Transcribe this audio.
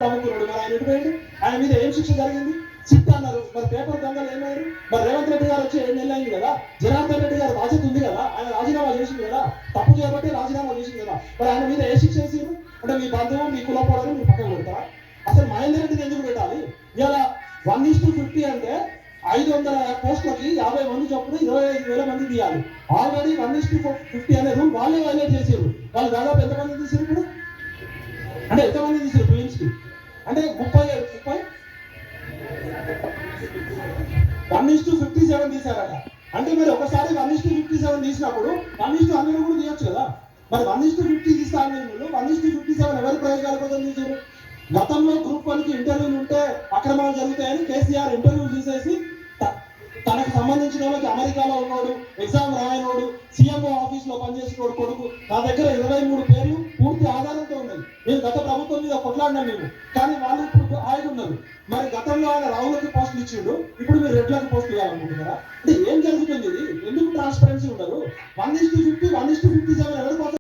తమ్ముకున్నాడు. మరి ఆయన ఎటుపోయాడు? ఆయన మీద ఏం శిక్ష జరిగింది? సిట్ అన్నారు. మరి పేపర్ దొంగలు ఏమయ్యారు? మరి రేవంత్ రెడ్డి గారు వచ్చి 7 నెలలు అయింది కదా, జనార్దన్ రెడ్డి గారు బాధ్యత ఉంది కదా, ఆయన రాజీనామా చేసింది కదా, తప్పు చేయబట్టి రాజీనామా చేసింది కదా, మరి ఆయన మీద ఏ శిక్ష వేసారు? అంటే మీ బంధువు మీ కులపోడని మీరు పక్కన పెడతారా? అసలు మహేందర్ రెడ్డిని ఎందుకు పెట్టాలి? ఇలా 1:50 అంటే 500 పోస్టులకి 50 మంది చొప్పున 25,000 మంది తీయాలి. ఆల్రెడీ 1:50 అనే రూల్ వాళ్ళే వైలేట్ చేసారు. వాళ్ళు దాదాపు ఎంతమంది తీసారు ఇప్పుడు? అంటే ఎంతమంది తీసారు ఫిలిమ్స్ కి? అంటే 1:57 తీశారట. అంటే మరి ఒకసారి 1:57 తీసినప్పుడు 1:100 కూడా తీయొచ్చు కదా. మరి 1:50 తీస్తాను 1:57 ఎవరి ప్రయోజనాల కోసం తీసారు? గతంలో గ్రూప్ 1కి ఇంటర్వ్యూలు ఉంటే అక్రమాలు జరుగుతాయని కేసీఆర్ ఇంటర్వ్యూ తీసేసి తనకు సంబంధించిన వాళ్ళకి అమెరికాలో ఉన్నాడు, ఎగ్జామ్ రాయనోడు, సీఎంఓ ఆఫీస్ లో పనిచేసినోడు కొడుకు, నా దగ్గర 23 పేర్లు పూర్తి ఆధారంతో ఉన్నాయి. నేను గత ప్రభుత్వం మీద కొట్లాడినాను మేము, కానీ వాళ్ళు ఇప్పుడు ఆయన ఉన్నారు. మరి గతంలో ఆయన రావులకి పోస్టులు ఇచ్చిండు, ఇప్పుడు మీరు రెడ్లకు పోస్టులు ఇవ్వాలనుకుంటున్నారా? అంటే ఏం జరుగుతుంది? ఇది ఎందుకు ట్రాన్స్పరెన్సీ ఉండదు? 1:50 1:57 ఎవరి కోసం